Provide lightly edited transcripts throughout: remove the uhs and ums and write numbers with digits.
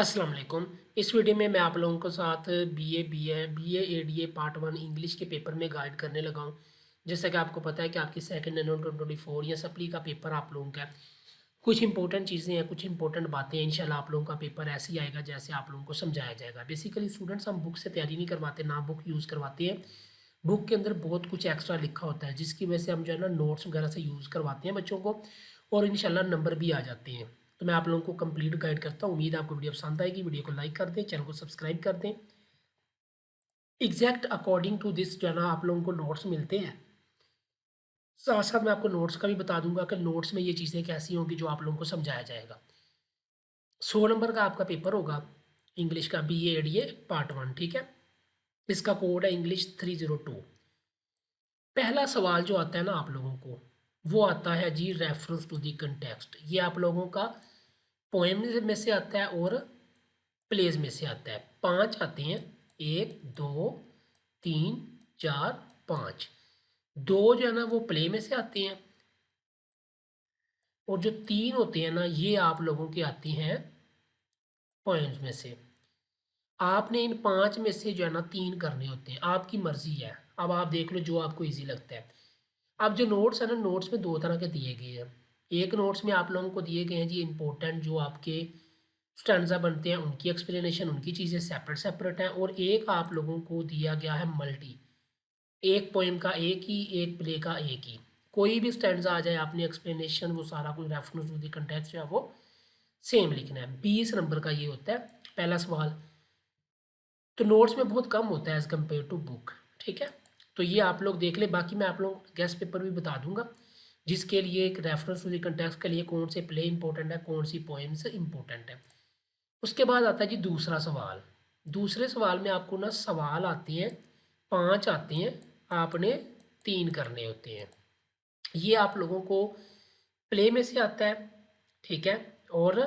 अस्सलाम वालेकुम। इस वीडियो में मैं आप लोगों के साथ बीए एडीए पार्ट 1 इंग्लिश के पेपर में गाइड करने लगा हूँ। जैसा कि आपको पता है कि आपकी सेकंड एनुअल 2024 या सप्ली का पेपर आप लोगों का है। कुछ इंपॉर्टेंट चीज़ें हैं, कुछ इंपॉर्टेंट बातें हैं। इंशाल्लाह आप लोगों का पेपर ऐसे ही आएगा जैसे आप लोगों को समझाया जाएगा। बेसिकली स्टूडेंट्स हम बुक से तैयारी नहीं करवाते, ना बुक यूज़ करवाते हैं। बुक के अंदर बहुत कुछ एक्स्ट्रा लिखा होता है जिसकी वजह से हम जो है ना नोट्स वगैरह से यूज़ करवाते हैं बच्चों को, और इंशाल्लाह नंबर भी आ जाते हैं। तो मैं आप लोगों को कंप्लीट गाइड करता हूँ। उम्मीद है आपको वीडियो पसंद आएगी। वीडियो को लाइक कर दें, चैनल को सब्सक्राइब कर दें। एग्जैक्ट अकॉर्डिंग टू दिस जो है ना आप लोगों को नोट्स मिलते हैं। साथ साथ मैं आपको नोट्स का भी बता दूंगा कि नोट्स में ये चीज़ें कैसी होंगी जो आप लोगों को समझाया जाएगा। 100 नंबर का आपका पेपर होगा इंग्लिश का, BA पार्ट 1। ठीक है, इसका कोड है इंग्लिश 302। पहला सवाल जो आता है ना आप लोगों को, वो आता है जी रेफरेंस टू दी कंटेक्स्ट। ये आप लोगों का पोएम में से आता है और प्लेज में से आता है। 5 आते हैं, 1 2 3 4 5। 2 जो है ना वो प्ले में से आते हैं, और जो 3 होते हैं ना ये आप लोगों के आती हैं पोएम्स में से। आपने इन 5 में से जो है ना 3 करने होते हैं, आपकी मर्जी है। अब आप देख लो जो आपको ईजी लगता है। अब जो नोट्स है ना, नोट्स में 2 तरह के दिए गए हैं। एक नोट्स में आप लोगों को दिए गए हैं जी इंपॉर्टेंट जो आपके स्टैंजा बनते हैं उनकी एक्सप्लेनेशन, उनकी चीज़ें सेपरेट सेपरेट हैं। और एक आप लोगों को दिया गया है मल्टी, एक पोएम का एक ही, एक प्ले का एक ही। कोई भी स्टैंजा आ जाए, आपने एक्सप्लेनेशन वो सारा कुछ रेफरेंस टू द कंटेक्स्ट जो है वो सेम लिखना है। 20 नंबर का ये होता है पहला सवाल। तो नोट्स में बहुत कम होता है एज़ कम्पेयर टू बुक। ठीक है, तो ये आप लोग देख ले। बाकी मैं आप लोग गेस्ट पेपर भी बता दूंगा जिसके लिए एक रेफरेंस टू द कंटेक्स्ट के लिए कौन से प्ले इंपॉर्टेंट है, कौन सी पोएम्स इंपॉर्टेंट है। उसके बाद आता है जी दूसरा सवाल। दूसरे सवाल में आपको ना सवाल आते हैं 5 आते हैं, आपने 3 करने होते हैं। ये आप लोगों को प्ले में से आता है, ठीक है, और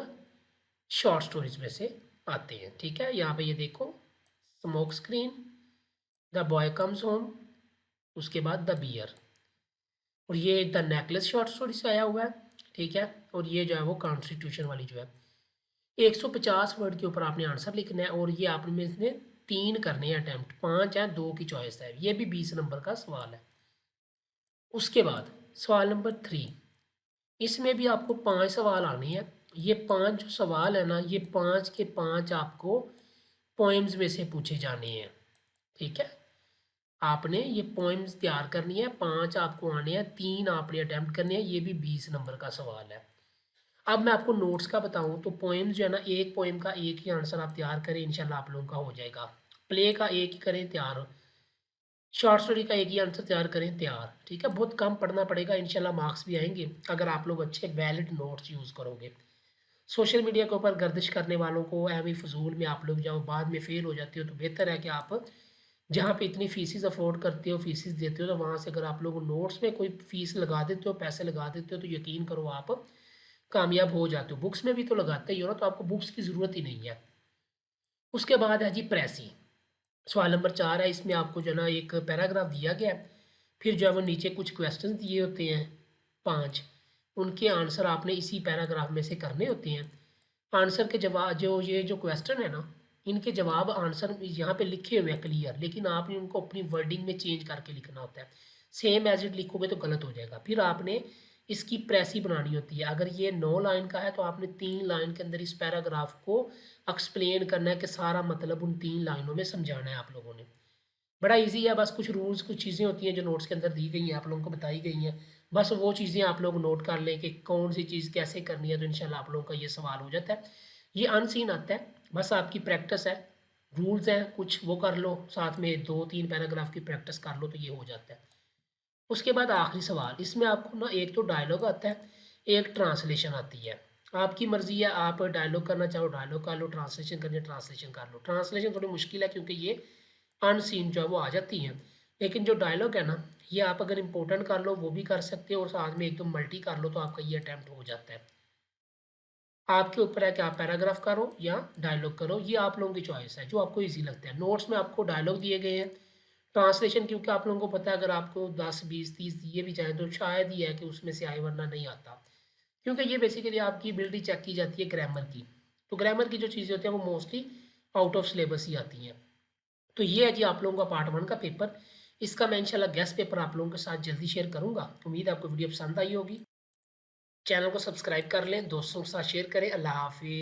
शॉर्ट स्टोरीज में से आते हैं। ठीक है, यहाँ पे ये देखो, smoke screen, the boy comes home, उसके बाद द बियर, और ये द नेकलेस शॉर्ट स्टोरी से आया हुआ है। ठीक है, और ये जो है वो कॉन्स्टिट्यूशन वाली जो है 150 वर्ड के ऊपर आपने आंसर लिखना है, और ये आपने इसमें 3 करने हैं अटैम्प्ट, 5 हैं, 2 की चॉइस है। ये भी 20 नंबर का सवाल है। उसके बाद सवाल नंबर 3, इसमें भी आपको 5 सवाल आने हैं। ये 5 जो सवाल है ना, ये 5 के 5 आपको पोएम्स में से पूछे जाने हैं। ठीक है, आपने ये पोएम्स तैयार करनी है, 5 आपको आने हैं, 3 आपने अटैम्प्ट करने हैं। ये भी 20 नंबर का सवाल है। अब मैं आपको नोट्स का बताऊं तो पोएम्स जो है ना, एक पोएम का एक ही आंसर आप तैयार करें, इंशाल्लाह आप लोगों का हो जाएगा। प्ले का एक ही करें तैयार, शॉर्ट स्टोरी का एक ही आंसर तैयार करें तैयार। ठीक है, बहुत कम पढ़ना पड़ेगा, इंशाल्लाह मार्क्स भी आएंगे अगर आप लोग अच्छे वैलिड नोट्स यूज़ करोगे। सोशल मीडिया के ऊपर गर्दिश करने वालों को एवं फजूल में आप लोग जब बाद में फेल हो जाते हो, तो बेहतर है कि आप जहाँ पे इतनी फीसिस अफोर्ड करते हो, फीसिस देते हो, तो वहाँ से अगर आप लोग नोट्स में कोई फीस लगा देते हो, पैसे लगा देते हो, तो यकीन करो आप कामयाब हो जाते हो। बुक्स में भी तो लगाते ही हो ना, तो आपको बुक्स की ज़रूरत ही नहीं है। उसके बाद है जी प्रेसी। सवाल नंबर 4 है, इसमें आपको जो है ना एक पैराग्राफ दिया गया है, फिर जो है वो नीचे कुछ क्वेश्चन दिए होते हैं 5, उनके आंसर आपने इसी पैराग्राफ में से करने होते हैं। आंसर के जवाब, जो ये जो क्वेश्चन है ना, इनके जवाब आंसर यहाँ पे लिखे हुए हैं क्लियर, लेकिन आपने उनको अपनी वर्डिंग में चेंज करके लिखना होता है। सेम एज इट लिखोगे तो गलत हो जाएगा। फिर आपने इसकी प्रेसी बनानी होती है। अगर ये 9 लाइन का है तो आपने 3 लाइन के अंदर इस पैराग्राफ को एक्सप्लेन करना है कि सारा मतलब उन 3 लाइनों में समझाना है आप लोगों ने। बड़ा इजी है, बस कुछ रूल्स, कुछ चीज़ें होती हैं जो नोट्स के अंदर दी गई हैं, आप लोगों को बताई गई हैं। बस वो चीज़ें आप लोग नोट कर लें कि कौन सी चीज़ कैसे करनी है, तो इंशाल्लाह आप लोगों का ये सवाल हो जाता है। ये अनसीन आता है, बस आपकी प्रैक्टिस है। रूल्स हैं कुछ, वो कर लो, साथ में 2-3 पैराग्राफ की प्रैक्टिस कर लो, तो ये हो जाता है। उसके बाद आखिरी सवाल, इसमें आपको ना एक तो डायलॉग आता है, एक ट्रांसलेशन आती है। आपकी मर्ज़ी है, आप डायलॉग करना चाहो डायलॉग कर लो, ट्रांसलेशन करनी है ट्रांसलेशन कर लो। ट्रांसलेशन थोड़ी मुश्किल है क्योंकि ये अनसीन जो है वो आ जाती हैं, लेकिन जो डायलॉग है ना, ये आप अगर इम्पोर्टेंट कर लो वो भी कर सकते हो, और साथ में एक दो मल्टी कर लो तो आपका ये अटैम्प्ट हो जाता है। आपके ऊपर है कि आप पैराग्राफ करो या डायलॉग करो, ये आप लोगों की चॉइस है, जो आपको ईजी लगता है। नोट्स में आपको डायलॉग दिए गए हैं, ट्रांसलेशन क्योंकि आप लोगों को पता है अगर आपको 10 20 30 दिए भी जाए तो शायद ही है कि उसमें से आए, वरना नहीं आता। क्योंकि ये बेसिकली आपकी एबिलिटी चेक की जाती है ग्रामर की। तो ग्रामर की जो चीज़ें होती हैं वो मोस्टली आउट ऑफ सिलेबस ही आती हैं। तो ये है जी आप लोगों का पार्ट 1 का पेपर। इसका मैं इंशाल्लाह गेस्ट पेपर आप लोगों के साथ जल्दी शेयर करूँगा। उम्मीद है आपको वीडियो पसंद आई होगी। चैनल को सब्सक्राइब कर लें, दोस्तों के साथ शेयर करें। अल्लाह हाफ़िज़।